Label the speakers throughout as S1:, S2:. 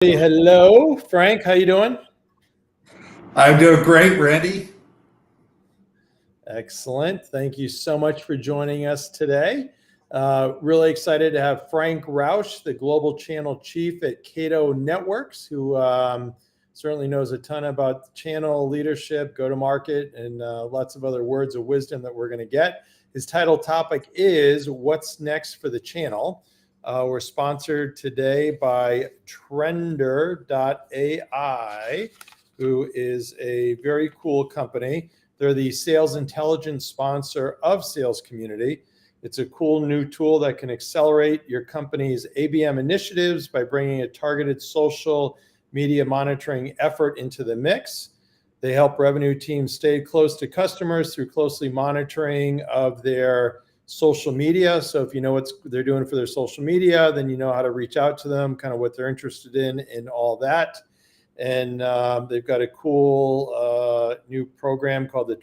S1: Hey, hello, Frank. How you doing?
S2: I'm doing great, Randy.
S1: Excellent. Thank you so much for joining us today. Really excited to have Frank Rauch, the Global Channel Chief at Cato Networks, who certainly knows a ton about channel leadership, go-to-market, and lots of other words of wisdom that we're going to get. His title topic is What's Next for the Channel? We're sponsored today by Trender.ai, who is a very cool company. They're the sales intelligence sponsor of Sales Community. It's a cool new tool that can accelerate your company's ABM initiatives by bringing a targeted social media monitoring effort into the mix. They help revenue teams stay close to customers through closely monitoring of their social media. So if you know what they're doing for their social media, then you know how to reach out to them, kind of what they're interested in all that. And they've got a cool new program called the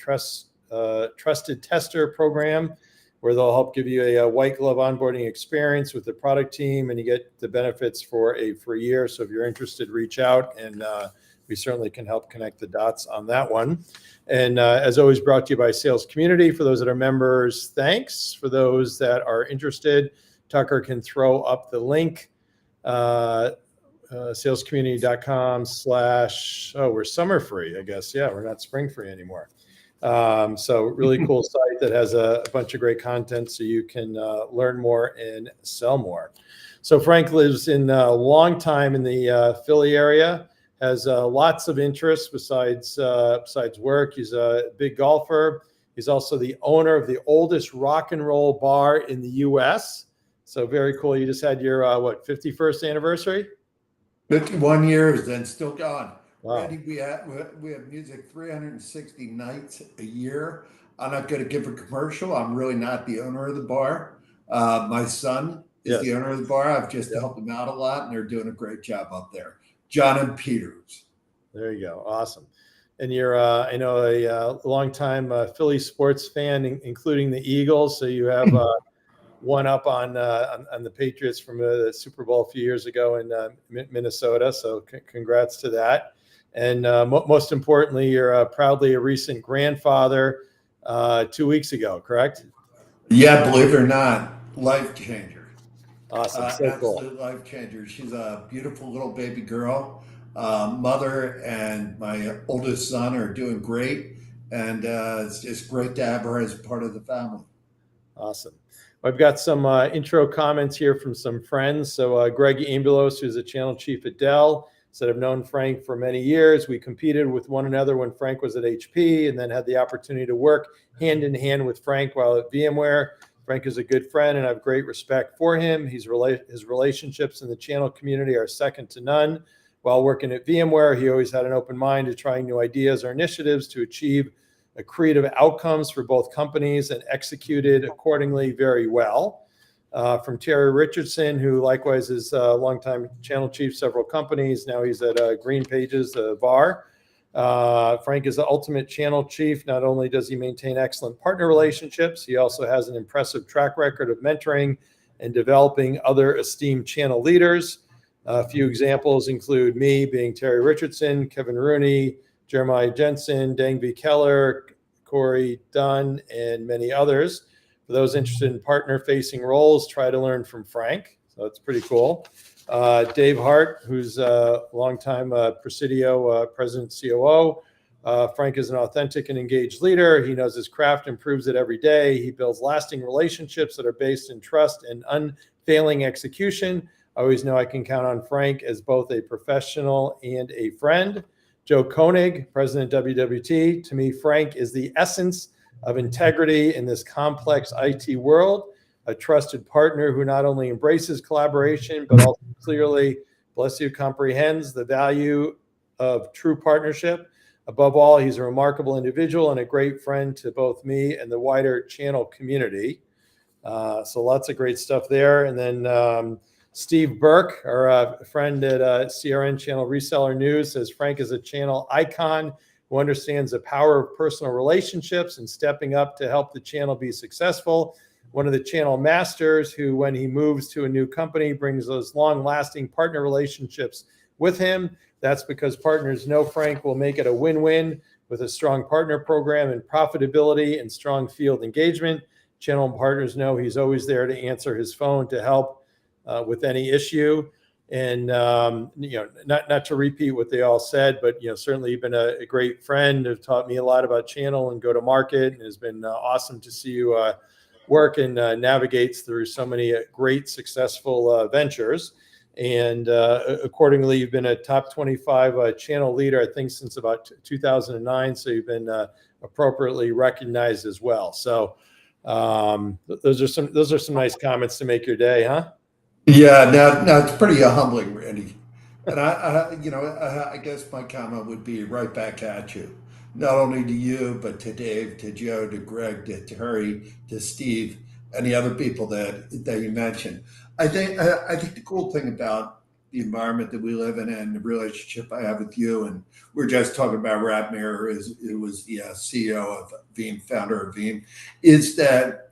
S1: Trusted Tester Program, where they'll help give you a white glove onboarding experience with the product team, and you get the benefits for a free year. So if you're interested, reach out, and we certainly can help connect the dots on that one. And as always, brought to you by Sales Community. For those that are members, thanks. For those that are interested, Tucker can throw up the link. Salescommunity.com/ we're summer free, I guess. Yeah, we're not spring free anymore. So really cool site that has a bunch of great content so you can learn more and sell more. So Frank lives in a long time in the Philly area, has lots of interests besides work. He's a big golfer. He's also the owner of the oldest rock and roll bar in the U.S. So very cool. You just had your 51st anniversary?
S2: 51 years and still going.
S1: Wow.
S2: Randy, we have music 360 nights a year. I'm not going to give a commercial. I'm really not the owner of the bar. My son is the owner of the bar. I've just helped him out a lot, and they're doing a great job up there. John and Peters.
S1: There you go. Awesome. And you're, I know, a longtime Philly sports fan, including the Eagles. So you have one up on the Patriots from the Super Bowl a few years ago in Minnesota. So congrats to that. And most importantly, you're proudly a recent grandfather 2 weeks ago, correct?
S2: Yeah, believe it or not, life changer.
S1: Awesome. So
S2: Absolute
S1: cool.
S2: life changer. She's a beautiful little baby girl. Mother and my oldest son are doing great. And it's just great to have her as part of the family.
S1: Awesome. I've got some intro comments here from some friends. So Greg Ambulos, who's a channel chief at Dell, said, I've known Frank for many years. We competed with one another when Frank was at HP and then had the opportunity to work hand in hand with Frank while at VMware. Frank is a good friend and I have great respect for him. His relationships in the channel community are second to none. While working at VMware, he always had an open mind to trying new ideas or initiatives to achieve creative outcomes for both companies and executed accordingly very well. From Terry Richardson, who likewise is a longtime channel chief, several companies. Now he's at Green Pages, VAR. Frank is the ultimate channel chief. Not only does he maintain excellent partner relationships, he also has an impressive track record of mentoring and developing other esteemed channel leaders. A few examples include me being Terry Richardson, Kevin Rooney, Jeremiah Jensen, Deng V. Keller, Corey Dunn, and many others. For those interested in partner-facing roles, try to learn from Frank. So that's pretty cool. Dave Hart, who's a longtime Presidio president, COO. Frank is an authentic and engaged leader. He knows his craft, improves it every day. He builds lasting relationships that are based in trust and unfailing execution. I always know I can count on Frank as both a professional and a friend. Joe Koenig, president of WWT. To me, Frank is the essence of integrity in this complex IT world, a trusted partner who not only embraces collaboration, but also clearly, bless you, comprehends the value of true partnership. Above all, he's a remarkable individual and a great friend to both me and the wider channel community. So lots of great stuff there. And then Steve Burke, our friend at CRN Channel Reseller News, says Frank is a channel icon who understands the power of personal relationships and stepping up to help the channel be successful. One of the channel masters who, when he moves to a new company, brings those long-lasting partner relationships with him. That's because partners know Frank will make it a win-win with a strong partner program and profitability and strong field engagement. Channel partners know he's always there to answer his phone to help with any issue. And not to repeat what they all said, but certainly you've been a great friend. Have taught me a lot about channel and go to market, and has been awesome to see you work and navigates through so many great successful ventures. And accordingly, you've been a top 25 channel leader, I think, since about 2009. So you've been appropriately recognized as well. So those are some nice comments to make your day, huh?
S2: Yeah, now it's pretty humbling, Randy. And I guess my comment would be right back at you, not only to you, but to Dave, to Joe, to Greg, to Terry, to Steve, and the other people that you mentioned. I think the cool thing about the environment that we live in and the relationship I have with you, and we're just talking about Radmir, who was the CEO of Veeam, founder of Veeam, is that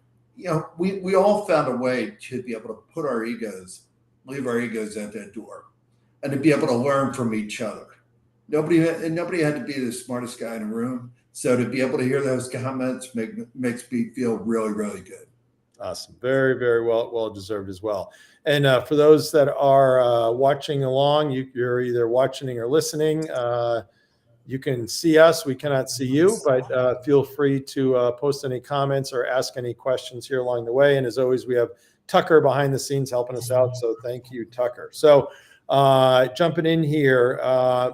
S2: we all found a way to be able to leave our egos at that door, and to be able to learn from each other. Nobody had to be the smartest guy in the room. So to be able to hear those comments makes me feel really, really good.
S1: Awesome. Very, very well deserved as well. And for those that are watching along, you're either watching or listening. You can see us. We cannot see you, but feel free to post any comments or ask any questions here along the way. And as always, we have Tucker behind the scenes helping us out. So thank you, Tucker. So jumping in here,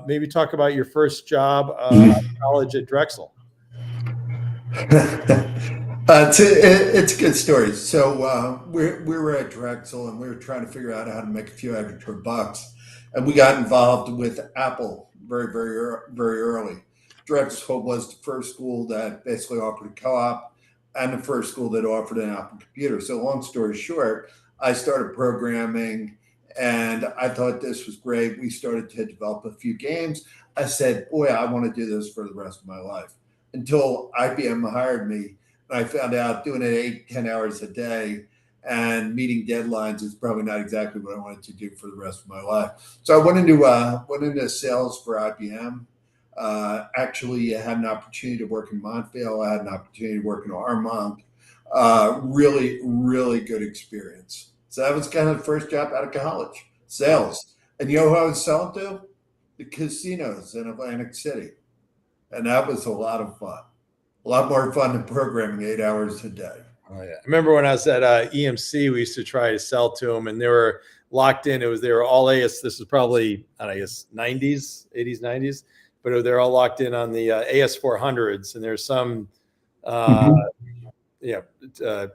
S1: maybe talk about your first job out of college at Drexel.
S2: It's a good story. So we were at Drexel, and we were trying to figure out how to make a few extra bucks, and we got involved with Apple very, very, very early. Drexel was the first school that basically offered a co-op, and the first school that offered an Apple computer. So long story short, I started programming, and I thought this was great. We started to develop a few games. I said, boy, I want to do this for the rest of my life. Until IBM hired me, and I found out doing it 8-10 hours a day and meeting deadlines is probably not exactly what I wanted to do for the rest of my life. So I went into sales for IBM. Actually, I had an opportunity to work in Montvale. I had an opportunity to work in Armonk. Really, really good experience. So that was kind of the first job out of college, sales. And you know who I was selling to? The casinos in Atlantic City. And that was a lot of fun. A lot more fun than programming 8 hours a day.
S1: Oh, yeah. I remember when I was at EMC, we used to try to sell to them, and they were locked in. They were all AS. This was probably, I guess, 90s, 80s, 90s, but they're all locked in on the AS400s. And there's some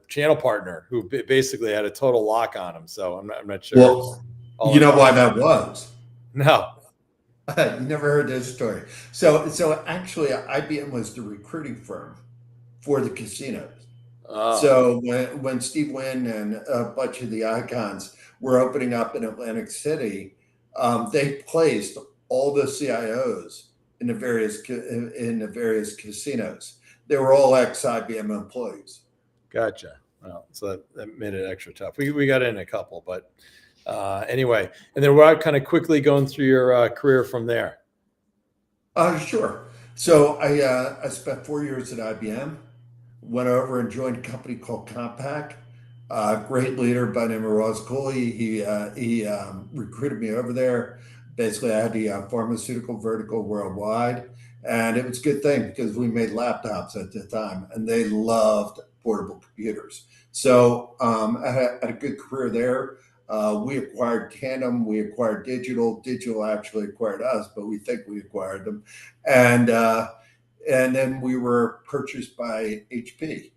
S1: channel partner who basically had a total lock on them. So I'm not sure.
S2: Well, you know why that was?
S1: No.
S2: You never heard this story. So actually, IBM was the recruiting firm for the casinos. Oh. So when Steve Wynn and a bunch of the icons were opening up in Atlantic City, they placed all the CIOs in the various casinos. They were all ex-IBM employees.
S1: Gotcha. Well, so that made it extra tough. We got in a couple, but anyway, and then we're kind of quickly going through your career from there.
S2: Sure. So I spent 4 years at IBM. Went over and joined a company called Compaq. Great leader by the name of Ross Cooley. He recruited me over there. Basically, I had the pharmaceutical vertical worldwide, and it was a good thing because we made laptops at the time, and they loved portable computers. So I had a good career there. We acquired Tandem. We acquired Digital. Digital actually acquired us, but we think we acquired them, and then we were purchased by HP.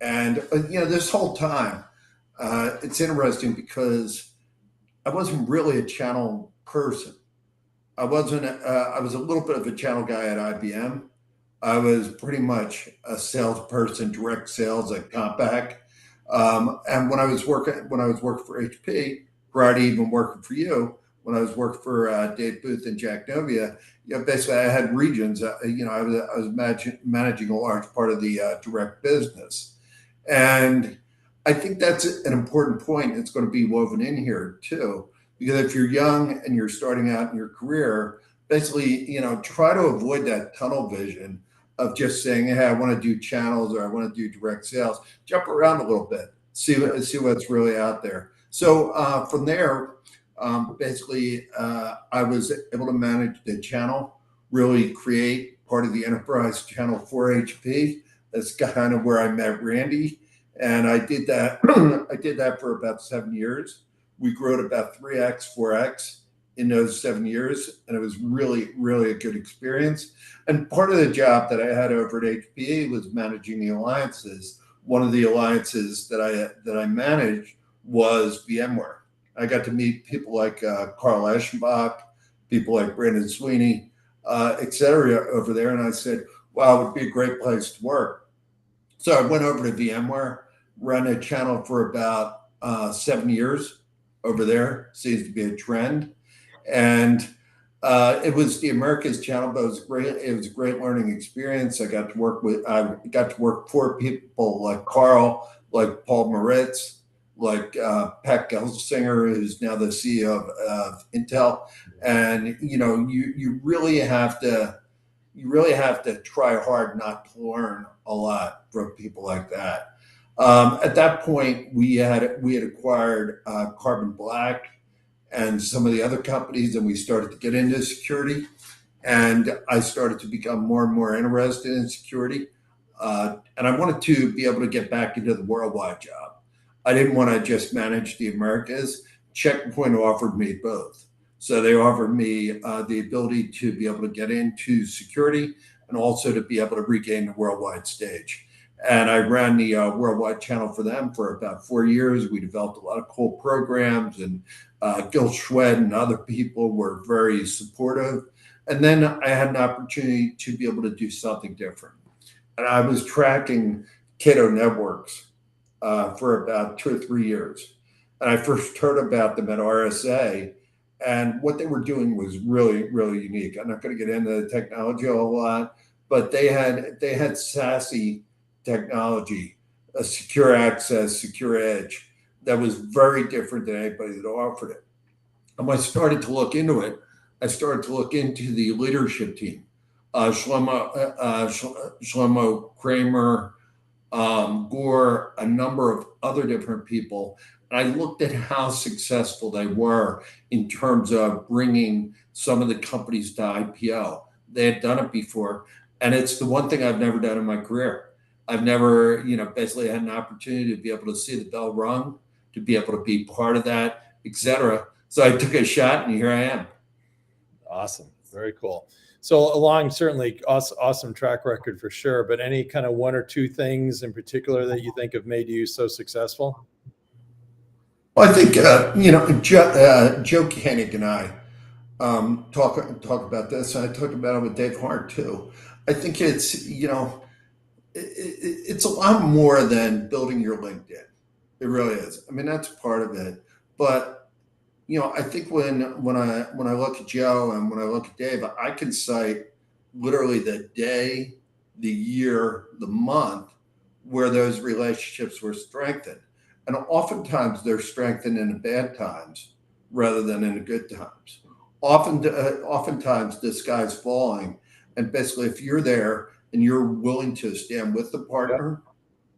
S2: And this whole time, it's interesting because I wasn't really a channel person. I was a little bit of a channel guy at IBM. I was pretty much a salesperson, direct sales at Compaq. And when I was working for HP, prior to even working for you, when I was working for Dave Booth and Jack Novia, basically I had regions. I was managing a large part of the direct business, and I think that's an important point. It's going to be woven in here too. Because if you're young and you're starting out in your career, basically, try to avoid that tunnel vision of just saying, "Hey, I want to do channels or I want to do direct sales." Jump around a little bit, see what's really out there. So from there, basically, I was able to manage the channel, really create part of the enterprise channel for HP. That's kind of where I met Randy, and I did that. I did that for about 7 years. We grew it about 3x, 4x in those 7 years, and it was really, really a good experience. And part of the job that I had over at HPE was managing the alliances. One of the alliances that I managed was VMware. I got to meet people like Carl Eschenbach, people like Brandon Sweeney, et cetera, over there. And I said, wow, it would be a great place to work. So I went over to VMware, ran a channel for about 7 years over there. Seems to be a trend. And it was the Americas channel, but it was great. It was a great learning experience. I got to work for people like Carl, like Paul Moritz, like Pat Gelsinger, who's now the CEO of Intel. And you really have to try hard not to learn a lot from people like that. At that point, we had acquired Carbon Black and some of the other companies, and we started to get into security. And I started to become more and more interested in security. And I wanted to be able to get back into the worldwide job. I didn't want to just manage the Americas. Checkpoint offered me both. So they offered me the ability to be able to get into security and also to be able to regain the worldwide stage. And I ran the worldwide channel for them for about 4 years. We developed a lot of cool programs, and Gil Schwed and other people were very supportive. And then I had an opportunity to be able to do something different. And I was tracking Cato Networks for about 2 or 3 years. And I first heard about them at RSA. And what they were doing was really, really unique. I'm not going to get into the technology a whole lot, but they had SASE technology, a secure access, secure edge that was very different than anybody that offered it. And when I started to look into it, I started to look into the leadership team. Shlomo Kramer, Gore, a number of other different people. And I looked at how successful they were in terms of bringing some of the companies to IPO. They had done it before. And it's the one thing I've never done in my career. I've never, basically had an opportunity to be able to see the bell rung, to be able to be part of that, et cetera. So I took a shot, and here I am.
S1: Awesome. Very cool. So along certainly awesome track record for sure, but any kind of one or two things in particular that you think have made you so successful?
S2: Well, I think, Joe Koenig and I talk about this, and I talked about it with Dave Hart too. I think it's a lot more than building your LinkedIn. It really is. I mean, that's part of it. But I think when I look at Joe and when I look at Dave, I can cite literally the day, the year, the month where those relationships were strengthened. And oftentimes they're strengthened in the bad times rather than in the good times. Oftentimes the sky's falling, and basically if you're there and you're willing to stand with the partner,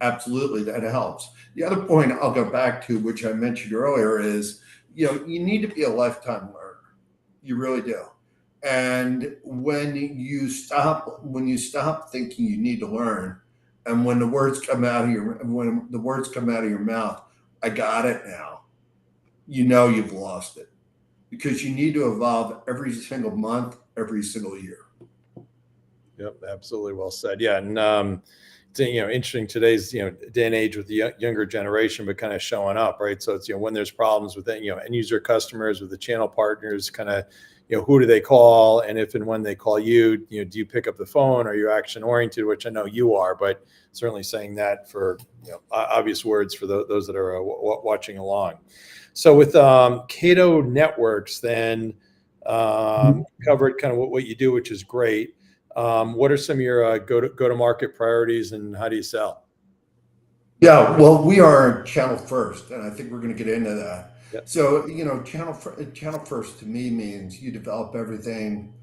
S2: absolutely that helps. The other point I'll go back to, which I mentioned earlier, is you need to be a lifetime learner. You really do. And when you stop thinking you need to learn, and when the words come out of your mouth, I got it now, you've lost it, because you need to evolve every single month, every single year.
S1: Yep, absolutely, well said. Yeah, and it's interesting today's day and age with the younger generation, but kind of showing up, right? So it's when there's problems with end user customers, with the channel partners, kind of who do they call, and if and when they call you, do you pick up the phone? Are you action oriented? Which I know you are, but certainly saying that for obvious words for those that are watching along. So with Cato Networks, then covered kind of what you do, which is great. What are some of your go to market priorities, and how do you sell?
S2: Yeah, well, we are channel first, and I think we're going to get into that.
S1: Yep.
S2: So, channel first to me means you develop everything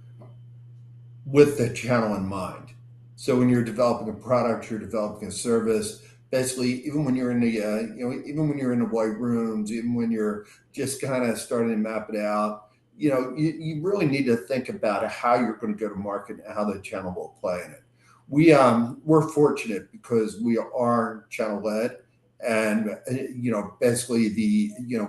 S2: with the channel in mind. So when you're developing a product, you're developing a service. Basically, even when you're in the even when you're in the white rooms, even when you're just kind of starting to map it out, you really need to think about how you're going to go to market and how the channel will play in it. We're fortunate because we are channel led, and basically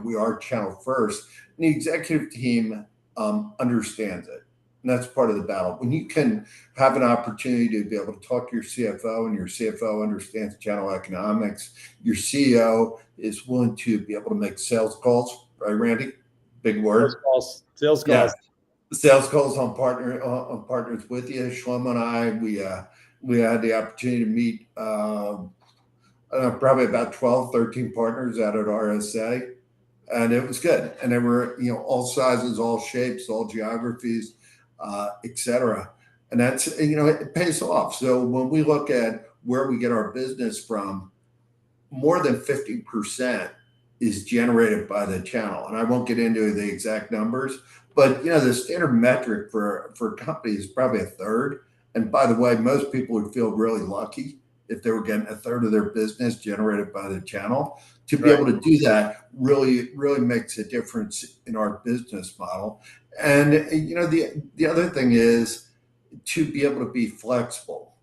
S2: we are channel first, and the executive team understands it. And that's part of the battle. When you can have an opportunity to be able to talk to your CFO, and your CFO understands channel economics, your CEO is willing to be able to make sales calls, right, Randy? Big word.
S1: Sales calls.
S2: Yeah, sales calls on partners with you. Shlomo and I, we had the opportunity to meet probably about 12, 13 partners out at RSA, and it was good. And they were all sizes, all shapes, all geographies, etc. And that's it pays off. So when we look at where we get our business from, more than 50% is generated by the channel. And I won't get into the exact numbers, but the standard metric for a company is probably a third. And by the way, most people would feel really lucky if they were getting a third of their business generated by the channel. To be able to do that really makes a difference in our business model. And the other thing is to be able to be flexible.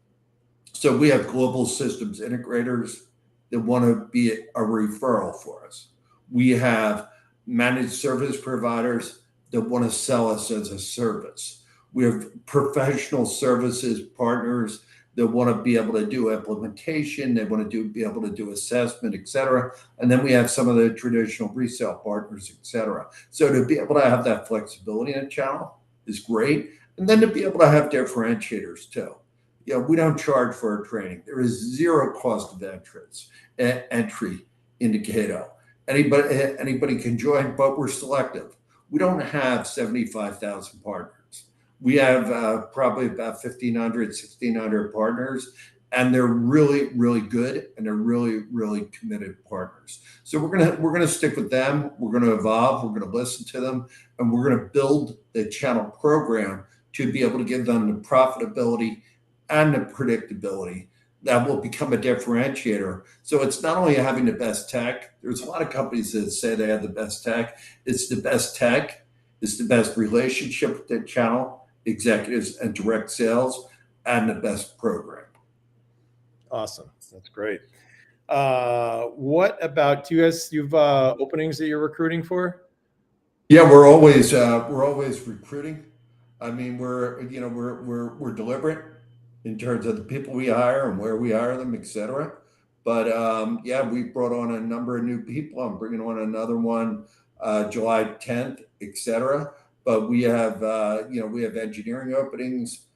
S2: So we have global systems integrators that want to be a referral for us. We have managed service providers that want to sell us as a service. We have professional services partners that want to be able to do implementation. They want to be able to do assessment, et cetera. And then we have some of the traditional resale partners, et cetera. So to be able to have that flexibility in a channel is great. And then to be able to have differentiators too. We don't charge for our training. There is zero cost of entry into Cato. Anybody can join, but we're selective. We don't have 75,000 partners. We have probably about 1,500, 1,600 partners, and they're really, really good, and they're really, really committed partners. So we're gonna stick with them. We're gonna evolve. We're gonna listen to them, and we're gonna build the channel program to be able to give them the profitability and the predictability that will become a differentiator. So it's not only having the best tech. There's a lot of companies that say they have the best tech. It's the best tech. It's the best relationship with the channel executives and direct sales, and the best program.
S1: Awesome. That's great. What about you've openings that you're recruiting for?
S2: Yeah, we're always recruiting. I mean, we're deliberate in terms of the people we hire and where we hire them, et cetera. But yeah, we brought on a number of new people. I'm bringing on another one July 10th, et cetera. But we have we have engineering openings,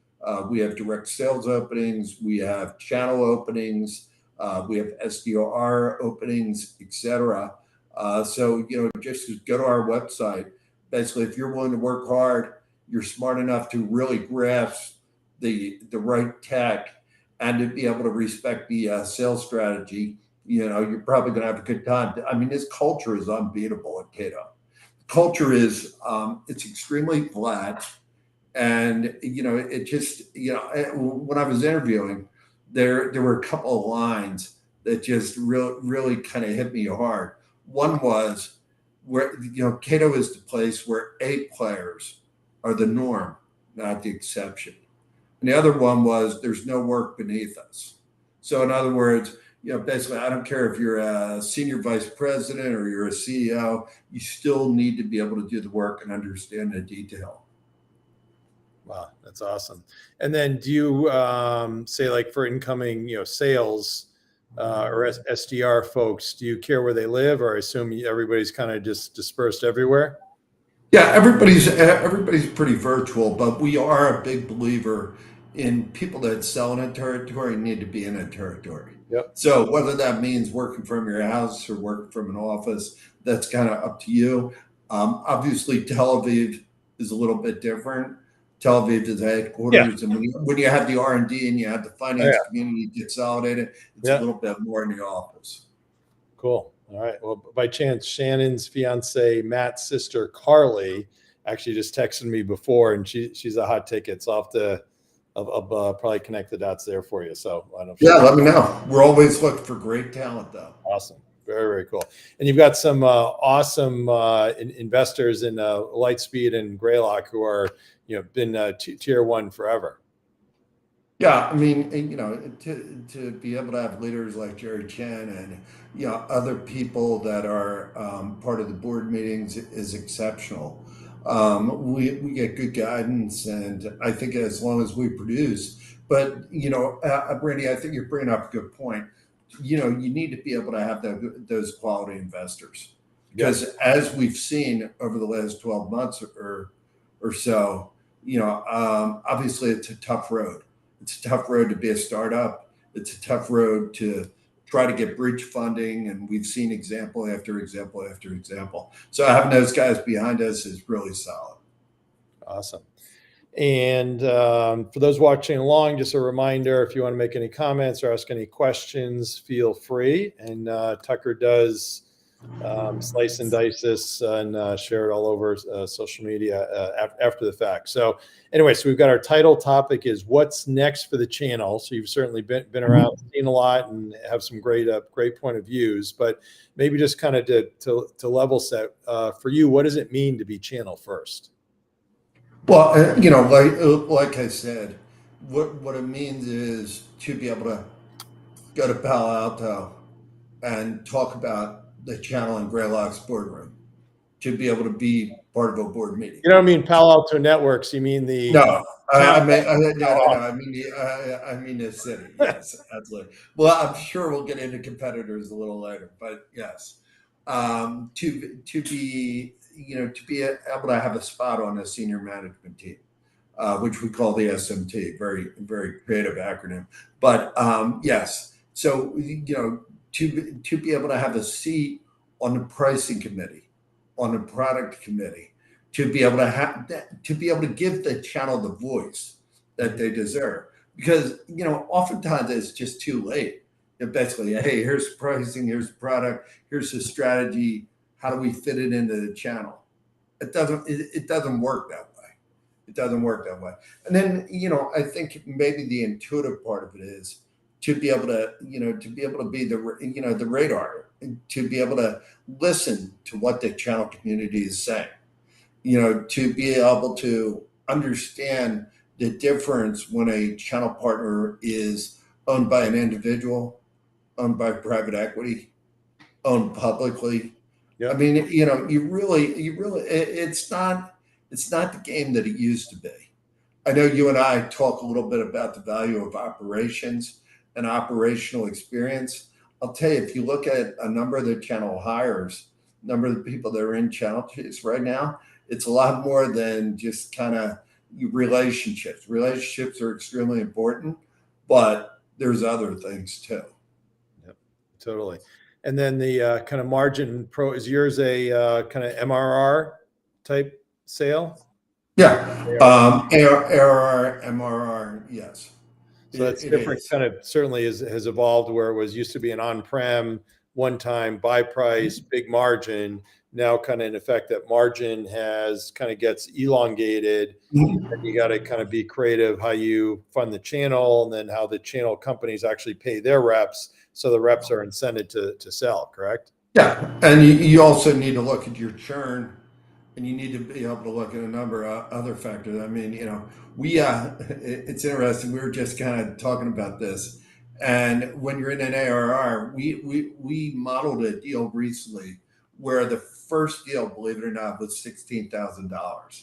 S2: we have direct sales openings, we have channel openings, we have SDR openings, et cetera. So just go to our website. Basically, if you're willing to work hard, you're smart enough to really grasp the right tech and to be able to respect the sales strategy, you're probably going to have a good time. I mean, this culture is unbeatable at Cato. Culture is it's extremely flat, and it just when I was interviewing, there were a couple of lines that just really kind of hit me hard. One was where Cato is the place where A players are the norm, not the exception. And the other one was there's no work beneath us. So in other words, basically, I don't care if you're a senior vice president or you're a CEO, you still need to be able to do the work and understand the detail.
S1: Wow, that's awesome. And then do you say, like, for incoming, sales or SDR folks, do you care where they live, or I assume everybody's kind of just dispersed everywhere?
S2: Yeah, everybody's pretty virtual, but we are a big believer in people that sell in a territory need to be in a territory.
S1: Yep.
S2: So whether that means working from your house or working from an office, that's kind of up to you. Obviously, Tel Aviv is a little bit different. Tel Aviv is the headquarters, and when you have the R&D and you have the finance community consolidated, it's a little bit more in the office.
S1: Cool. All right. Well, by chance, Shannon's fiance, Matt's sister, Carly, actually just texted me before, and she's a hot ticket. So I'll probably connect the dots there for you. So I don't know if
S2: Yeah, let me know. We're always looking for great talent, though.
S1: awesome. Very, very cool. And you've got some awesome investors in Lightspeed and Greylock who are, been tier one forever.
S2: Yeah, I mean, to be able to have leaders like Jerry Chen and other people that are part of the board meetings is exceptional. We get good guidance, and I think as long as we produce, but Brandy, I think you're bringing up a good point. You need to be able to have those quality investors because as we've seen over the last 12 months or so, obviously it's a tough road. It's a tough road to be a startup. It's a tough road to try to get bridge funding. And we've seen example after example after example. So having those guys behind us is really solid.
S1: Awesome. And for those watching along, just a reminder, if you want to make any comments or ask any questions, feel free. And Tucker does slice and dice this and share it all over social media after the fact. So anyway, so we've got our title topic is what's next for the channel. So you've certainly been around, seen a lot, and have some great point of views. But maybe just kind of to level set for you, what does it mean to be channel first?
S2: Well, like I said, what it means is to be able to go to Palo Alto and talk about the channel in Greylock's boardroom, to be able to be part of a board meeting.
S1: You don't mean Palo Alto Networks? You mean the
S2: no? I mean the city. Yes, absolutely. Well, I'm sure we'll get into competitors a little later, but yes, to be able to have a spot on a senior management team, which we call the SMT, very very creative acronym. But yes, so to be able to have a seat on the pricing committee, on the product committee, to be able to have that, to be able to give the channel the voice that they deserve, because oftentimes it's just too late. And basically, hey, here's pricing, here's the product, here's the strategy. How do we fit it into the channel? It doesn't work that way. It doesn't work that way. And then I think maybe the intuitive part of it is to be able to be the radar, to be able to listen to what the channel community is saying, to be able to understand the difference when a channel partner is owned by an individual, owned by private equity, owned publicly. Yep. I mean, you really, it's not the game that it used to be. I know you and I talk a little bit about the value of operations and operational experience. I'll tell you, if you look at a number of the channel hires, number of the people that are in channel teams right now, it's a lot more than just kind of relationships. Relationships are extremely important, but there's other things too.
S1: Yep, totally. And then the kind of margin pro, is yours a kind of MRR type sale?
S2: Yeah, ARR, MRR, yes.
S1: So that's different. Kind of certainly has evolved, where it was used to be an on-prem, one-time buy price, big margin. Now kind of in effect that margin gets elongated. And you got to kind of be creative how you fund the channel, and then how the channel companies actually pay their reps, so the reps are incented to sell, correct?
S2: Yeah, and you also need to look at your churn, and you need to be able to look at a number of other factors. I mean, it's interesting. We were just kind of talking about this, and when you're in an ARR, we modeled a deal recently where the first deal, believe it or not, was $16,000.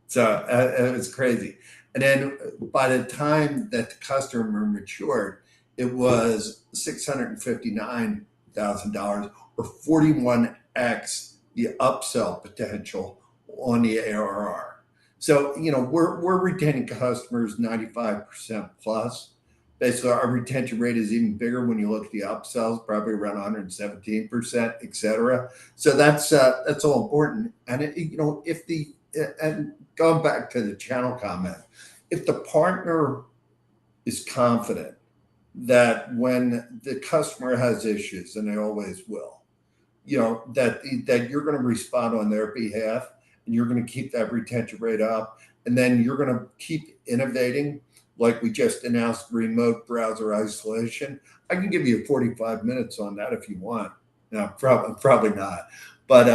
S2: So it was crazy. And then by the time that the customer matured, it was $659,000, or 41x the upsell potential on the ARR. So we're retaining customers 95% plus. Basically, our retention rate is even bigger when you look at the upsells, probably around 117%, et cetera. So that's all important. And and going back to the channel comment, if the partner is confident that when the customer has issues, and they always will, that you're going to respond on their behalf, and you're going to keep that retention rate up, and then you're going to keep innovating. Like we just announced, remote browser isolation. I can give you 45 minutes on that if you want. No, probably not. But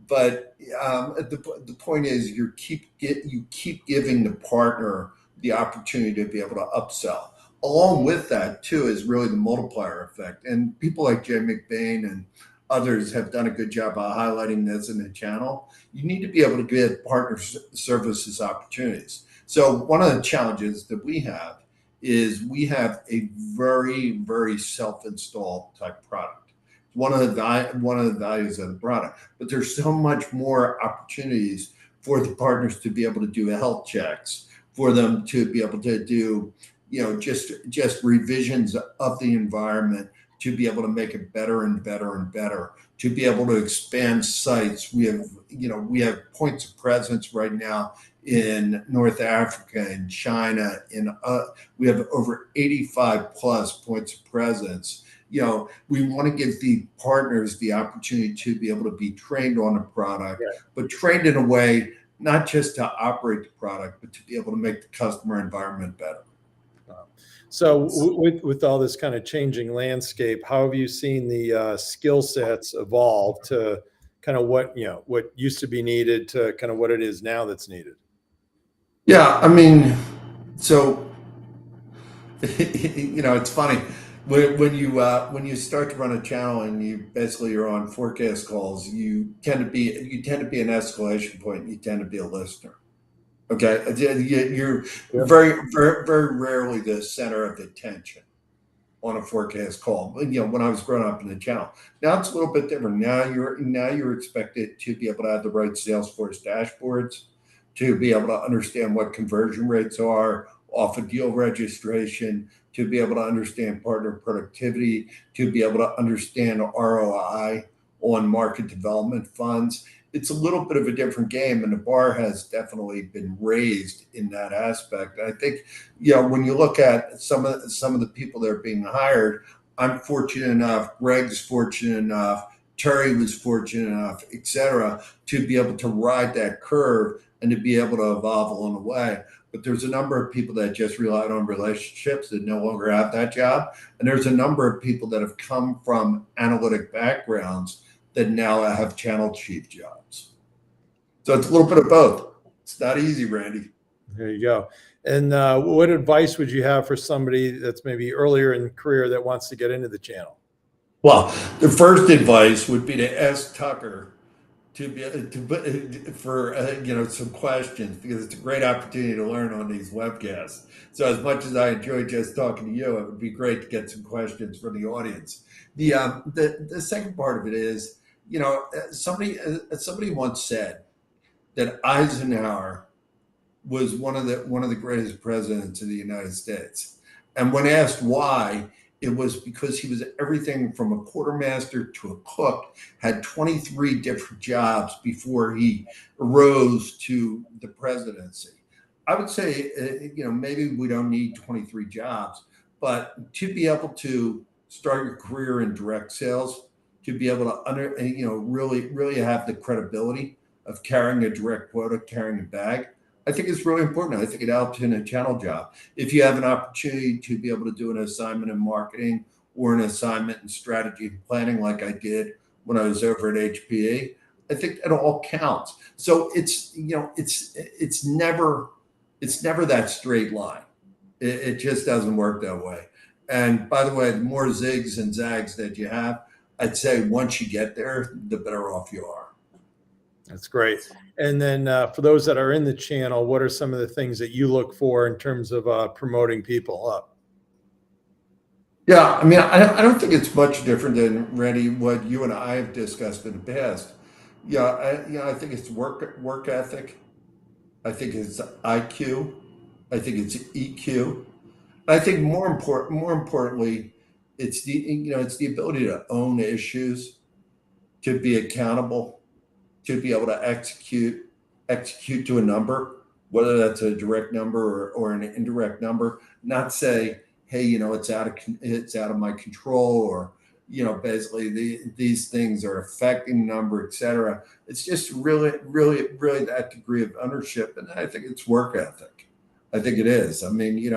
S2: the point is, you keep giving the partner the opportunity to be able to upsell. Along with that, too, is really the multiplier effect. And people like Jay McBain and others have done a good job of highlighting this in the channel. You need to be able to give partner services opportunities. So one of the challenges that we have is we have a very, very self-install type product. One of the values of the product, but there's so much more opportunities for the partners to be able to do health checks, for them to be able to do, just revisions of the environment, to be able to make it better and better and better, to be able to expand sites. We have points of presence right now in North Africa and China. We have over 85 plus points of presence. We want to give the partners the opportunity to be able to be trained on a product, but trained in a way not just to operate the product, but to be able to make the customer environment better.
S1: So with all this kind of changing landscape, how have you seen the skill sets evolve to kind of what used to be needed to kind of what it is now that's needed?
S2: Yeah, I mean, so it's funny when you start to run a channel and you're on forecast calls, you tend to be an escalation point. And you tend to be a listener. Okay, you're very, very, very rarely the center of attention on a forecast call. When I was growing up in the channel, now it's a little bit different. Now you're expected to be able to have the right Salesforce dashboards, to be able to understand what conversion rates are off a deal registration, to be able to understand partner productivity, to be able to understand ROI on market development funds. It's a little bit of a different game, and the bar has definitely been raised in that aspect. And I think, when you look at some of the people that are being hired, I'm fortunate enough, Greg's fortunate enough, Terry was fortunate enough, et cetera, to be able to ride that curve and to be able to evolve along the way. But there's a number of people that just relied on relationships that no longer have that job. And there's a number of people that have come from analytic backgrounds that now have channel chief jobs. So it's a little bit of both. It's not easy, Randy.
S1: There you go. And what advice would you have for somebody that's maybe earlier in career that wants to get into the channel?
S2: Well, the first advice would be to ask Tucker for some questions, because it's a great opportunity to learn on these webcasts. So as much as I enjoy just talking to you, it would be great to get some questions from the audience. The second part of it is, somebody once said that Eisenhower was one of the greatest presidents of the United States, and when asked why, it was because he was everything from a quartermaster to a cook, had 23 different jobs before he rose to the presidency. I would say, maybe we don't need 23 jobs, but to be able to start your career in direct sales, to be able to really have the credibility of carrying a direct quota, carrying a bag, I think it's really important. I think it helps in a channel job. If you have an opportunity to be able to do an assignment in marketing or an assignment in strategy and planning, like I did when I was over at HPE, I think it all counts. So it's never that straight line. It just doesn't work that way. And by the way, the more zigs and zags that you have, I'd say once you get there, the better off you are.
S1: That's great. And then for those that are in the channel, what are some of the things that you look for in terms of promoting people up?
S2: Yeah, I mean, I don't think it's much different than, Randy, what you and I have discussed in the past. I think it's work ethic. I think it's IQ. I think it's EQ. I think more importantly, it's the ability to own issues, to be accountable, to be able to execute to a number, whether that's a direct number or an indirect number. Not say, hey, it's out of my control, or basically these things are affecting the number, et cetera. It's just really, really, really that degree of ownership. And I think it's work ethic. I think it is. I mean,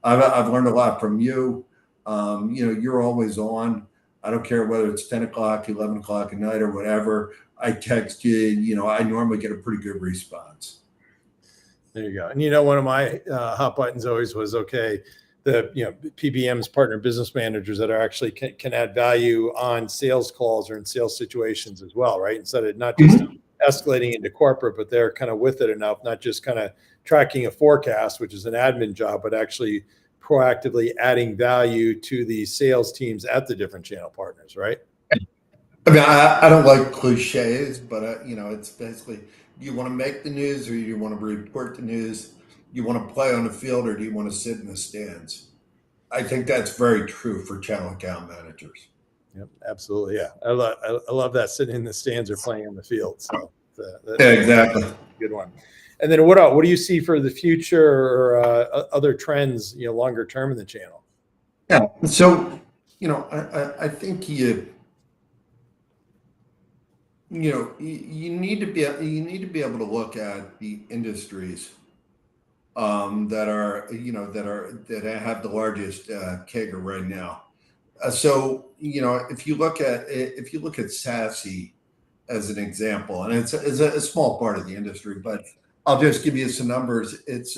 S2: I've learned a lot from you. You're always on. I don't care whether it's 10 o'clock, 11 o'clock at night or whatever. I text you, I normally get a pretty good response.
S1: There you go. And one of my hot buttons always was, okay, the PBMs, partner business managers that are actually can add value on sales calls or in sales situations as well, right? Instead of not just escalating into corporate, but they're kind of with it enough, not just kind of tracking a forecast, which is an admin job, but actually proactively adding value to the sales teams at the different channel partners, right?
S2: I mean, I don't like cliches, but it's basically, do you want to make the news or do you want to report the news? Do you want to play on the field or do you want to sit in the stands? I think that's very true for channel account managers.
S1: Yep, absolutely. Yeah, I love that, sitting in the stands or playing on the field. So
S2: yeah, exactly.
S1: Good one. And then what do you see for the future or other trends, longer term in the channel?
S2: Yeah. So, I think you need to be able to look at the industries that have the largest CAGR right now. So if you look at SASE as an example, and it's a small part of the industry, but I'll just give you some numbers. It's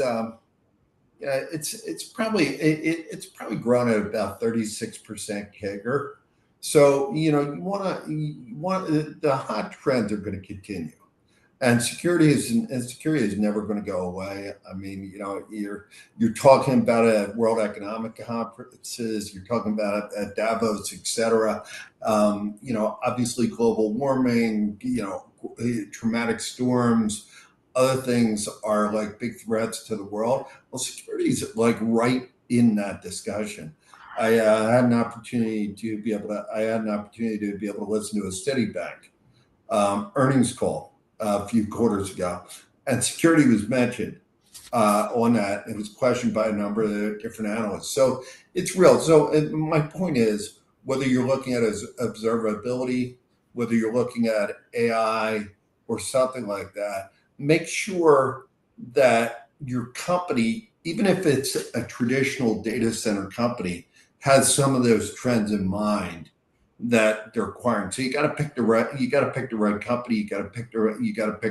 S2: probably grown at about 36% CAGR. So the hot trends are going to continue. And security is never going to go away. I mean, you're talking about it at World Economic Conferences, you're talking about it at Davos, et cetera. Obviously global warming, traumatic storms, other things are like big threats to the world. Well, security is like right in that discussion. I had an opportunity to be able to listen to a Citibank earnings call a few quarters ago, and security was mentioned on that. It was questioned by a number of different analysts. So it's real. So my point is, whether you're looking at observability, whether you're looking at AI or something like that, make sure that your company, even if it's a traditional data center company, has some of those trends in mind that they're acquiring. So you got to pick the right company. You got to pick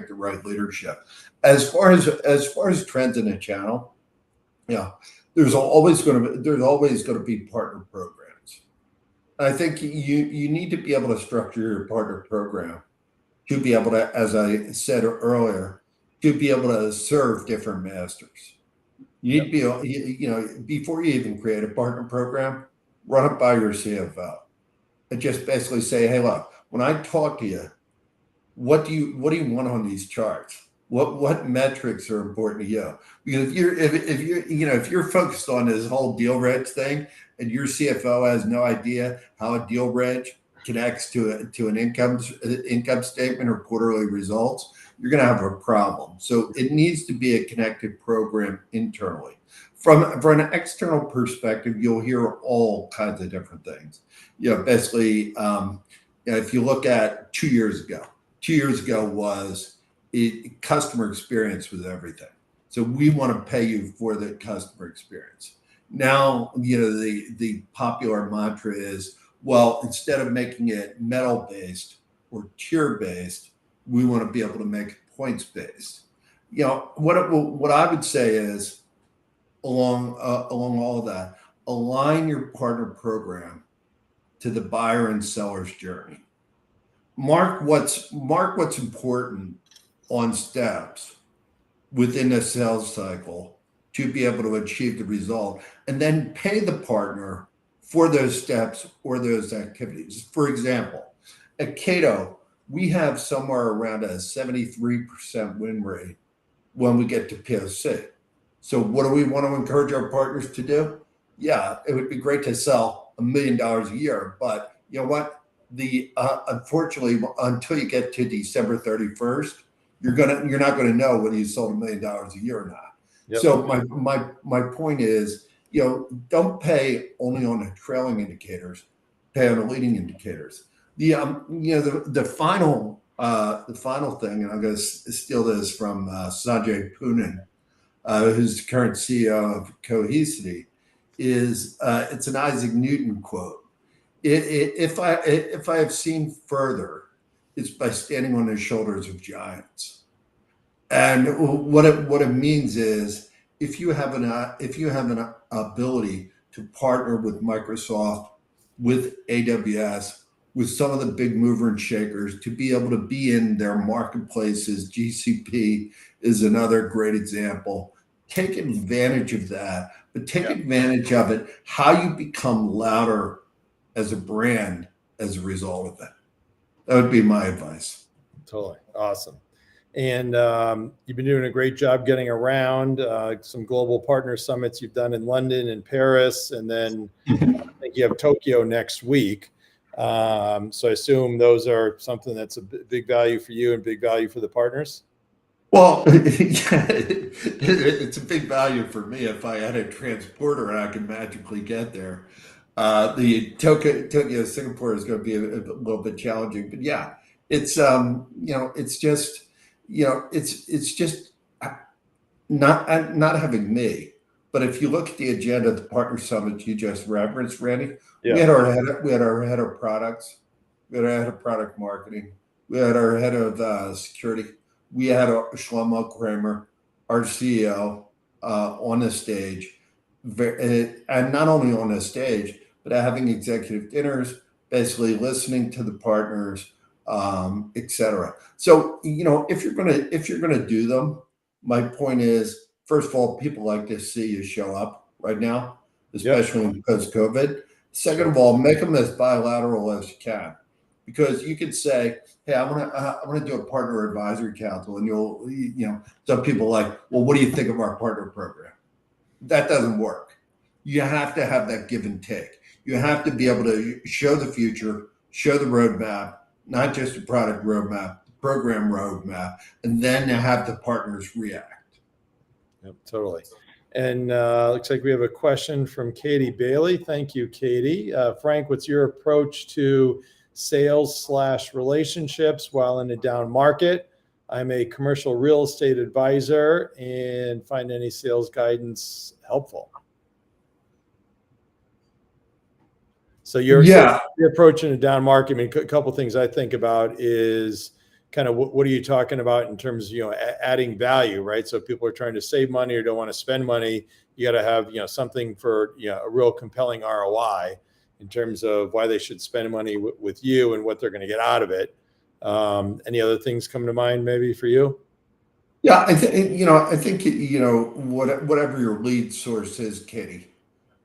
S2: the right leadership. As far as trends in the channel, there's always going to be partner programs. I think you need to be able to structure your partner program to be able to, as I said earlier, to be able to serve different masters. You need to be, before you even create a partner program, run it by your CFO. And just basically say, hey, look, when I talk to you, what do you want on these charts? What metrics are important to you? Because if you're focused on this whole deal reg thing, and your CFO has no idea how a deal reg connects to an income statement or quarterly results, you're going to have a problem. So it needs to be a connected program internally. From an external perspective, you'll hear all kinds of different things. Basically, if you look at 2 years ago was customer experience was everything. So we want to pay you for the customer experience. Now, the popular mantra is, well, instead of making it metal based or tier based, we want to be able to make it points based. What I would say is, along all of that, align your partner program to the buyer and seller's journey. Mark what's important on steps within the sales cycle to be able to achieve the result, and then pay the partner for those steps or those activities. For example, at Cato, we have somewhere around a 73% win rate when we get to POC. So what do we want to encourage our partners to do? Yeah, it would be great to sell $1 million a year, but you know what? Unfortunately, until you get to December 31st, you're not going to know whether you sold $1 million a year or not. Yep. So my point is, don't pay only on the trailing indicators. pay on the leading indicators. The final thing, and I'm going to steal this from Sanjay Poonen, who's the current CEO of Cohesity, is it's an Isaac Newton quote. If I have seen further, it's by standing on the shoulders of giants. And what it means is if you have an ability to partner with Microsoft, with AWS, with some of the big mover and shakers, to be able to be in their marketplaces. GCP is another great example. Take advantage of that, but take advantage of it how you become louder as a brand as a result of that. That would be my advice.
S1: Totally. Awesome. And you've been doing a great job getting around some global partner summits you've done in London and Paris, and then I think you have Tokyo next week. So I assume those are something that's a big value for you and big value for the partners.
S2: Well, it's a big value for me. If I had a transporter, I could magically get there. The Tokyo, Singapore is going to be a little bit challenging, but yeah, it's it's just not having me. But if you look at the agenda of the partner summit you just referenced, Randy, we had our head of products, we had our head of product marketing, we had our head of security, we had Shlomo Kramer, our CEO, on the stage, and not only on the stage, but having executive dinners, basically listening to the partners, etc. So if you're gonna do them, my point is, first of all, people like to see you show up right now, especially in post-COVID. Second of all, make them as bilateral as you can, because you could say, "Hey, I want to do a partner advisory council," and some people are like, "Well, what do you think of our partner program?" That doesn't work. You have to have that give and take. You have to be able to show the future, show the roadmap, not just the product roadmap, the program roadmap, and then have the partners react.
S1: Yep, totally. And looks like we have a question from Katie Bailey. Thank you, Katie. Frank, what's your approach to sales/relationships while in a down market? I'm a commercial real estate advisor and find any sales guidance helpful. So your approach in a down market, I mean, a couple of things I think about is kind of what are you talking about in terms of, adding value, right? So if people are trying to save money or don't want to spend money, you got to have, something for, a real compelling ROI in terms of why they should spend money with you and what they're going to get out of it. Any other things come to mind maybe for you?
S2: Yeah, I think whatever your lead source is, Katie.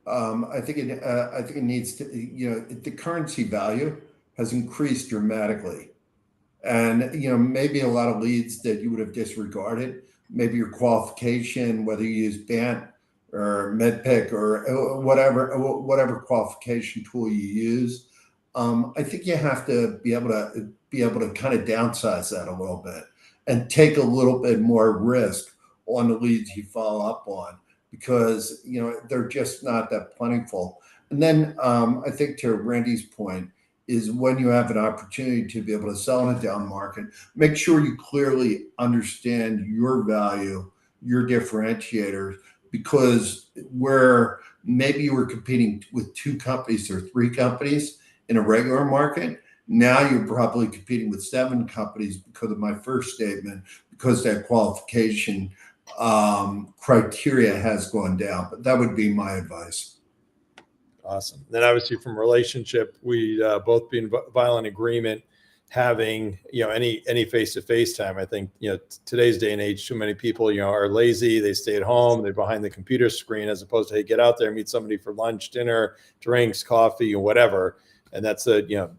S2: I think it needs to, the currency value has increased dramatically. And, maybe a lot of leads that you would have disregarded, maybe your qualification, whether you use BANT or MedPick or whatever qualification tool you use. I think you have to be able to kind of downsize that a little bit and take a little bit more risk on the leads you follow up on, because they're just not that plentiful. And then I think, to Randy's point, is when you have an opportunity to be able to sell in a down market, make sure you clearly understand your value, your differentiators, because where maybe you were competing with 2 companies or 3 companies in a regular market, now you're probably competing with 7 companies because of my first statement, because that qualification criteria has gone down. But that would be my advice.
S1: Awesome. Then obviously from relationship, we both be in violent agreement having, any face-to-face time. I think, today's day and age, too many people, are lazy. They stay at home, they're behind the computer screen, as opposed to, hey, get out there, meet somebody for lunch, dinner, drinks, coffee, and whatever. And that's the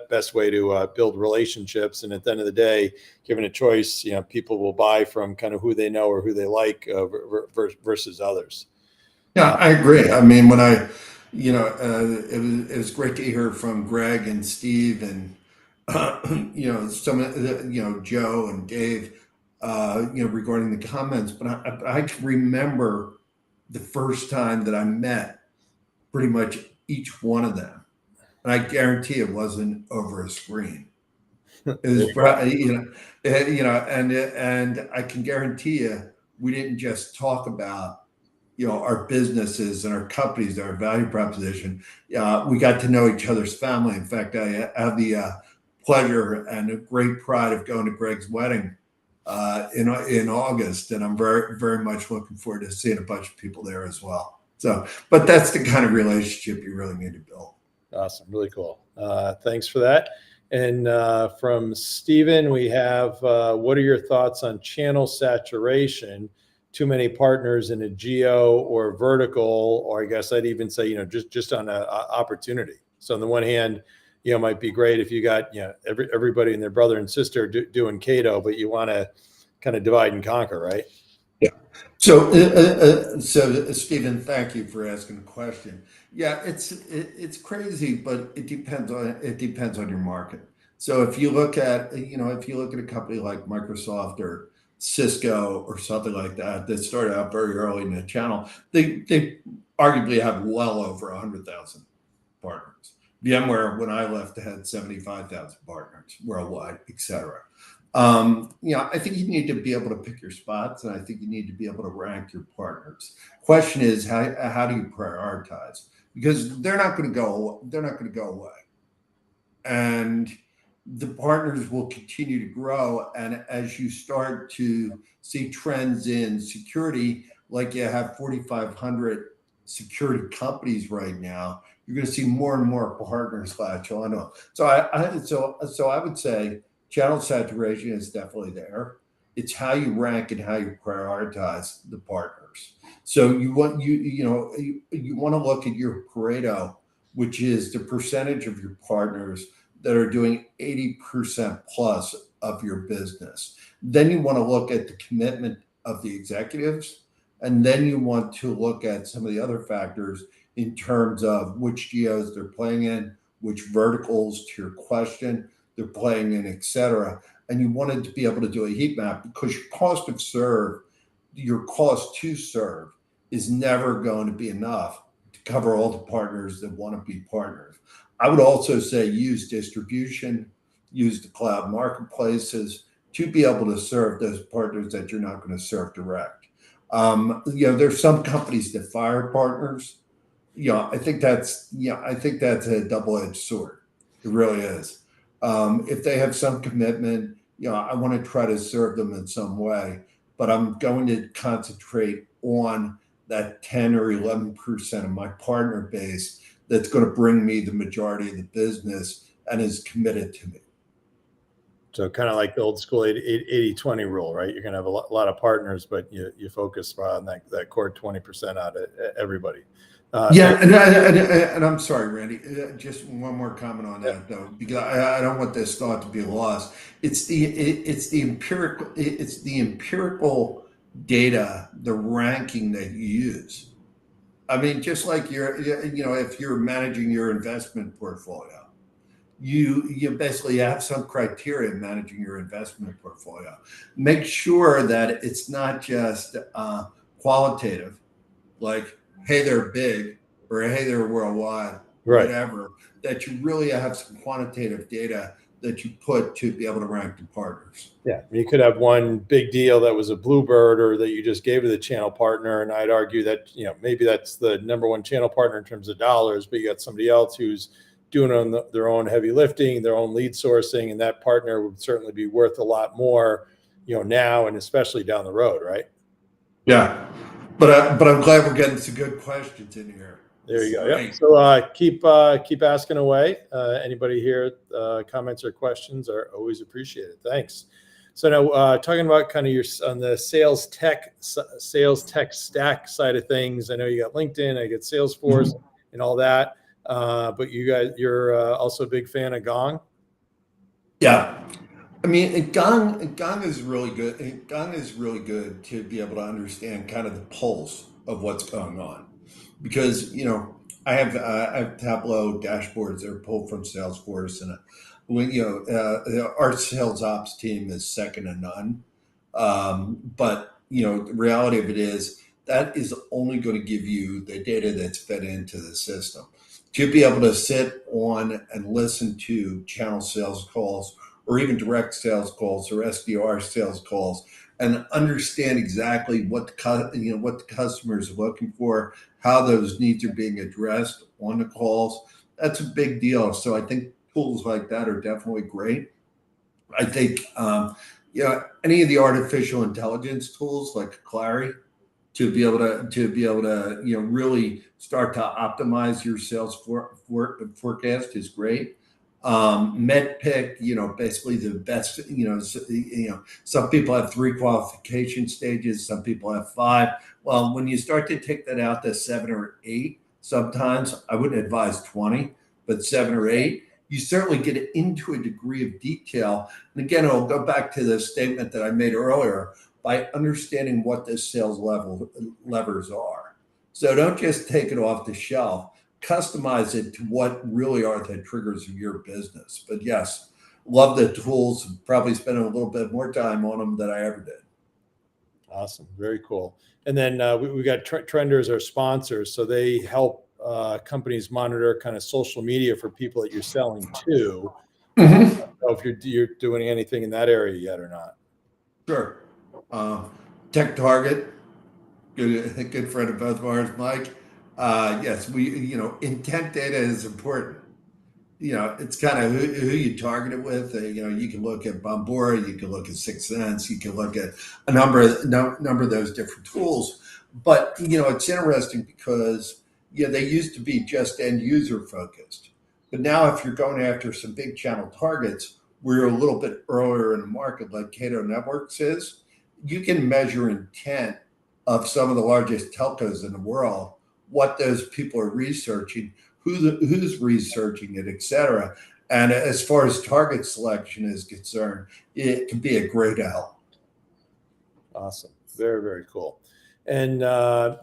S1: best way to build relationships. And at the end of the day, given a choice, people will buy from kind of who they know or who they like versus others.
S2: Yeah, I agree. I mean, when it was great to hear from Greg and Steve and some Joe and Dave regarding the comments. But I remember the first time that I met pretty much each one of them. and I guarantee it wasn't over a screen. It was, and I can guarantee you, we didn't just talk about our businesses and our companies, our value proposition. We got to know each other's family. In fact, I have the pleasure and a great pride of going to Greg's wedding in August, and I'm very, very much looking forward to seeing a bunch of people there as well. So, but that's the kind of relationship you really need to build.
S1: Awesome, really cool. Thanks for that. And from Stephen, we have, what are your thoughts on channel saturation? Too many partners in a geo or vertical, or I guess I'd even say, just on a opportunity. So on the one hand, it might be great if you got, everybody and their brother and sister doing Cato, but you want to kind of divide and conquer, right?
S2: Yeah. So, Stephen, thank you for asking the question. Yeah, it's crazy, but it depends on your market. So if you look at a company like Microsoft or Cisco or something like that started out very early in the channel, they arguably have well over 100,000 partners. VMware, when I left, had 75,000 partners worldwide, et cetera. I think you need to be able to pick your spots, and I think you need to be able to rank your partners. Question is, how do you prioritize? Because they're not going to go away, and the partners will continue to grow. And as you start to see trends in security, like you have 4,500 security companies right now, you're going to see more and more partners latch on to them. So I would say channel saturation is definitely there. It's how you rank and how you prioritize the partners. So you want to look at your Pareto, which is the percentage of your partners that are doing 80% plus of your business. Then you want to look at the commitment of the executives, and then you want to look at some of the other factors in terms of which geos they're playing in, which verticals, to your question, they're playing in, et cetera. And you wanted to be able to do a heat map, because your cost to serve is never going to be enough to cover all the partners that want to be partners. I would also say use distribution, use the cloud marketplaces to be able to serve those partners that you're not going to serve direct. There's some companies that fire partners. I think that's a double-edged sword. It really is. If they have some commitment, I want to try to serve them in some way, but I'm going to concentrate on that 10 or 11% of my partner base that's going to bring me the majority of the business and is committed to me.
S1: So kind of like the old school 80-20 rule, right? You're going to have a lot of partners, but you focus on that core 20% out of everybody.
S2: And I'm sorry, Randy, just one more comment on that, though, because I don't want this thought to be lost. It's the empirical data, the ranking that you use. I mean, just like if you're managing your investment portfolio, you basically have some criteria in managing your investment portfolio. Make sure that it's not just qualitative, like, hey, they're big, or hey, they're worldwide,
S1: right,
S2: whatever, that you really have some quantitative data that you put to be able to rank the partners.
S1: Yeah, you could have one big deal that was a bluebird, or that you just gave to the channel partner, and I'd argue that maybe that's the number one channel partner in terms of dollars, but you got somebody else who's doing their own heavy lifting, their own lead sourcing, and that partner would certainly be worth a lot more, now and especially down the road, right?
S2: Yeah, but I'm glad we're getting some good questions in here.
S1: There you go. Yeah. So keep asking away. Anybody here, comments or questions are always appreciated. Thanks. So now talking about kind of on the sales tech stack side of things. I know you got LinkedIn, I get Salesforce, and all that. But you're also a big fan of Gong.
S2: Yeah. I mean, Gong is really good. Gong is really good to be able to understand kind of the pulse of what's going on, because I have Tableau dashboards that are pulled from Salesforce, and our sales ops team is second to none. But the reality of it is that is only going to give you the data that's fed into the system. to be able to sit on and listen to channel sales calls or even direct sales calls or SDR sales calls and understand exactly what what the customers are looking for, how those needs are being addressed on the calls. That's a big deal. So I think tools like that are definitely great. I think any of the artificial intelligence tools like Clary to be able to really start to optimize your sales forecast is great. MedPick, basically the best. Some people have 3 qualification stages, some people have 5. Well, when you start to take that out to 7 or 8, sometimes I wouldn't advise 20, but 7 or 8. You certainly get into a degree of detail. And again, I'll go back to the statement that I made earlier by understanding what the sales levers are. So don't just take it off the shelf, customize it to what really are the triggers of your business. But yes, love the tools, probably spending a little bit more time on them than I ever did.
S1: Awesome. Very cool. And then we got Trender as our sponsors. So they help companies monitor kind of social media for people that you're selling to. I don't know if you're doing anything in that area yet or not.
S2: Sure. Tech Target, good friend of both of ours, Mike. Yes, intent data is important. It's kind of who you target it with. You can look at Bombora, you can look at Sixth Sense, you can look at a number of those different tools. But it's interesting because they used to be just end user focused, but now if you're going after some big channel targets, we're a little bit earlier in the market, like Cato Networks is. You can measure intent of some of the largest telcos in the world, what those people are researching, who's researching it, et cetera. And as far as target selection is concerned, it can be a great help.
S1: Awesome. Very, very cool. And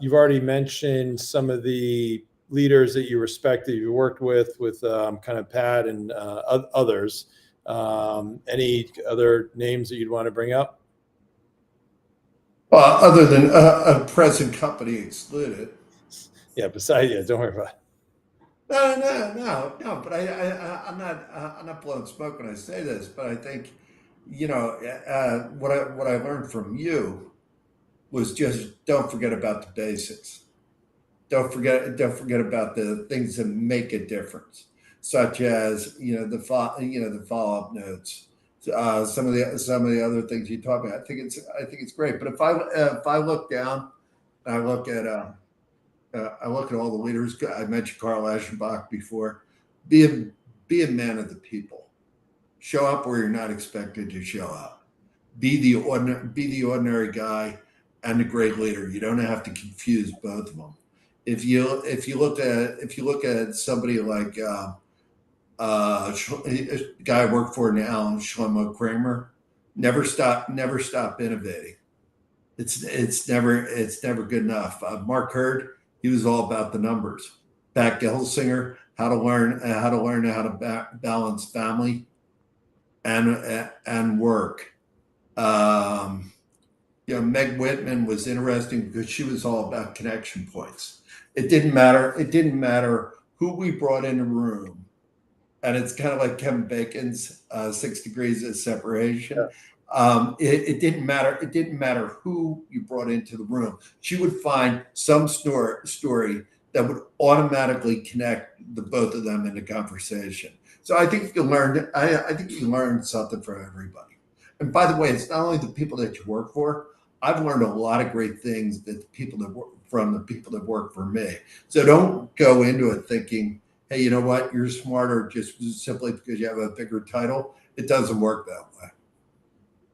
S1: you've already mentioned some of the leaders that you respect, that you worked with kind of Pat and others. Any other names that you'd want to bring up?
S2: Other than a present company excluded.
S1: Yeah, don't worry about it.
S2: No. But I'm not blowing smoke when I say this. But I think, what I learned from you was just don't forget about the basics. Don't forget about the things that make a difference, such as the follow up notes. Some of the other things you talk about. I think it's great. But if I look down, I look at all the leaders. I mentioned Carl Aschenbach before. Be a man of the people. Show up where you're not expected to show up. Be the ordinary guy and the great leader. You don't have to confuse both of them. If you look at somebody like a guy I work for now, Shlomo Kramer, never stop innovating. It's never good enough. Mark Hurd, he was all about the numbers. Pat Gelsinger, how to learn how to balance family and work. Meg Whitman was interesting because she was all about connection points. It didn't matter who we brought in the room, and it's kind of like Kevin Bacon's 6 degrees of separation. Yeah. It didn't matter. It didn't matter who you brought into the room. She would find some story that would automatically connect the both of them in the conversation. So I think you can learn. I think you can learn something from everybody. And by the way, it's not only the people that you work for. I've learned a lot of great things from the people that work for me. So don't go into it thinking, hey, you know what? You're smarter just simply because you have a bigger title. It doesn't work that way.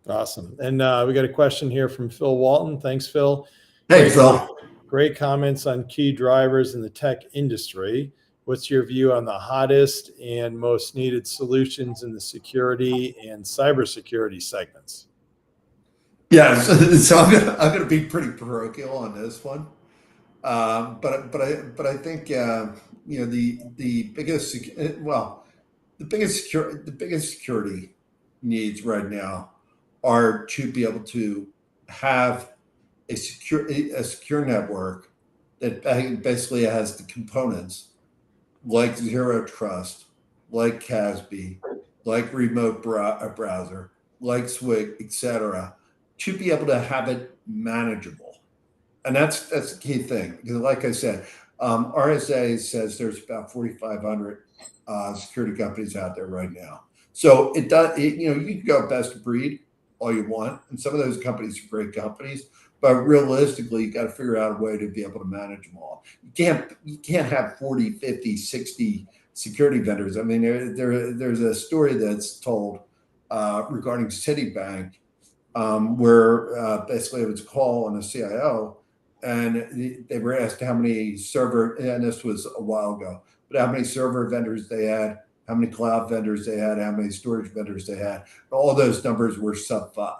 S1: Awesome. And we got a question here from Phil Walton. Thanks, Phil.
S2: Hey, Phil.
S1: Great comments on key drivers in the tech industry. What's your view on the hottest and most needed solutions in the security and cybersecurity segments?
S2: Yeah, so I'm going to be pretty parochial on this one, but I think the biggest security needs right now are to be able to have a secure network that basically has the components like Zero Trust, like CASB, like Remote Browser, like Swig, etc., to be able to have it manageable. And that's the key thing. Because like I said, RSA says there's about 4,500 security companies out there right now. So it does, you can go best of breed all you want. And some of those companies are great companies, but realistically, you got to figure out a way to be able to manage them all. You can't have 40, 50, 60 security vendors. I mean, there's a story that's told regarding Citibank, where basically it was a call on a CIO, and they were asked how many server, and this was a while ago, but how many server vendors they had, how many cloud vendors they had, how many storage vendors they had. All those numbers were sub 5.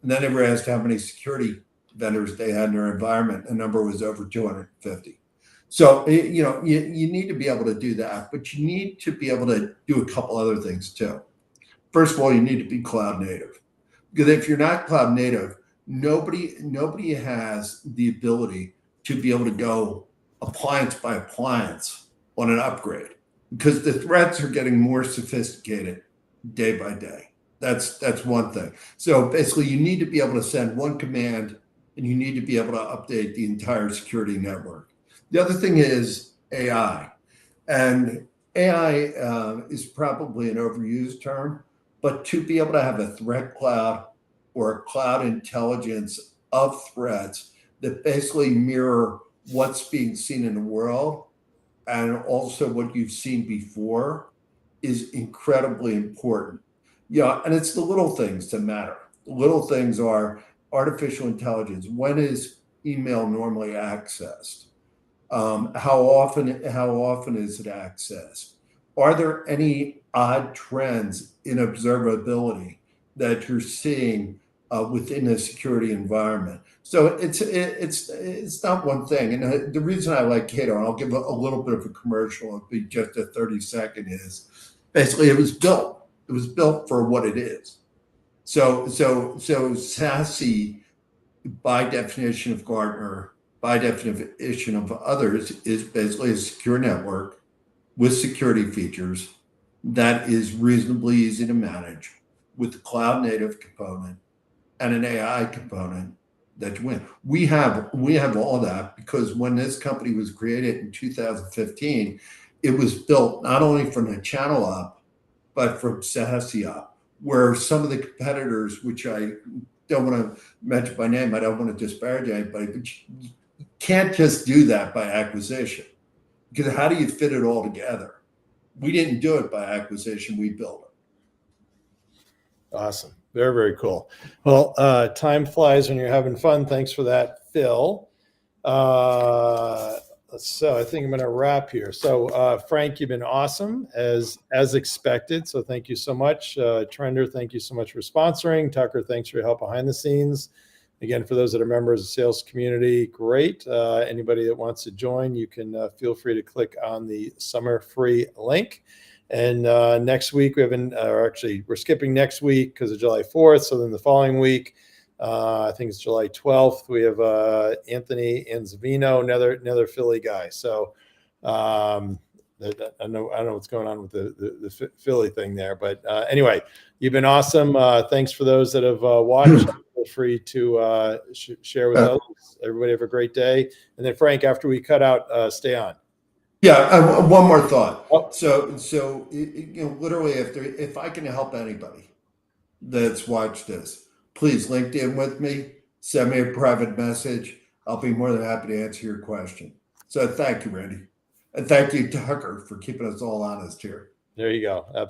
S2: And then they were asked how many security vendors they had in their environment. The number was over 250. So, you need to be able to do that, but you need to be able to do a couple other things too. First of all, you need to be cloud native. Because if you're not cloud native, nobody has the ability to be able to go appliance by appliance on an upgrade, because the threats are getting more sophisticated day by day. That's one thing. So basically, you need to be able to send one command, and you need to be able to update the entire security network. The other thing is AI, and AI is probably an overused term, but to be able to have a threat cloud or a cloud intelligence of threats that basically mirror what's being seen in the world and also what you've seen before is incredibly important. Yeah, and it's the little things that matter. The little things are artificial intelligence. When is email normally accessed? How often is it accessed? Are there any odd trends in observability that you're seeing within a security environment? So it's not one thing. And the reason I like Cato, and I'll give a little bit of a commercial, it'll be just a 30-second, is basically it was built. It was built for what it is. So SASE, by definition of Gartner, by definition of others, is basically a secure network with security features that is reasonably easy to manage, with the cloud native component and an AI component that you win. We have all that, because when this company was created in 2015, it was built not only from the channel up, but from SASE up, where some of the competitors, which I don't want to mention by name, I don't want to disparage anybody, but you can't just do that by acquisition, because how do you fit it all together? We didn't do it by acquisition, we built it.
S1: Awesome. Very, very cool. Well, time flies when you're having fun. Thanks for that, Phil. So I think I'm going to wrap here. So Frank, you've been awesome as expected. So thank you so much. Trender, thank you so much for sponsoring. Tucker, thanks for your help behind the scenes. Again, for those that are members of the sales community, great. Anybody that wants to join, you can feel free to click on the summer free link. And next week we're skipping next week because of July 4th. So then the following week, I think it's July 12th. We have Anthony Anzavino, another Philly guy. So I don't know what's going on with the Philly thing there, but anyway, you've been awesome. Thanks for those that have watched. Feel free to share with others. Everybody have a great day. And then Frank, after we cut out, stay on.
S2: Yeah, one more thought. So literally, if I can help anybody that's watched this, please LinkedIn with me, send me a private message. I'll be more than happy to answer your question. So thank you, Randy. And thank you, Tucker, for keeping us all honest here.
S1: There you go.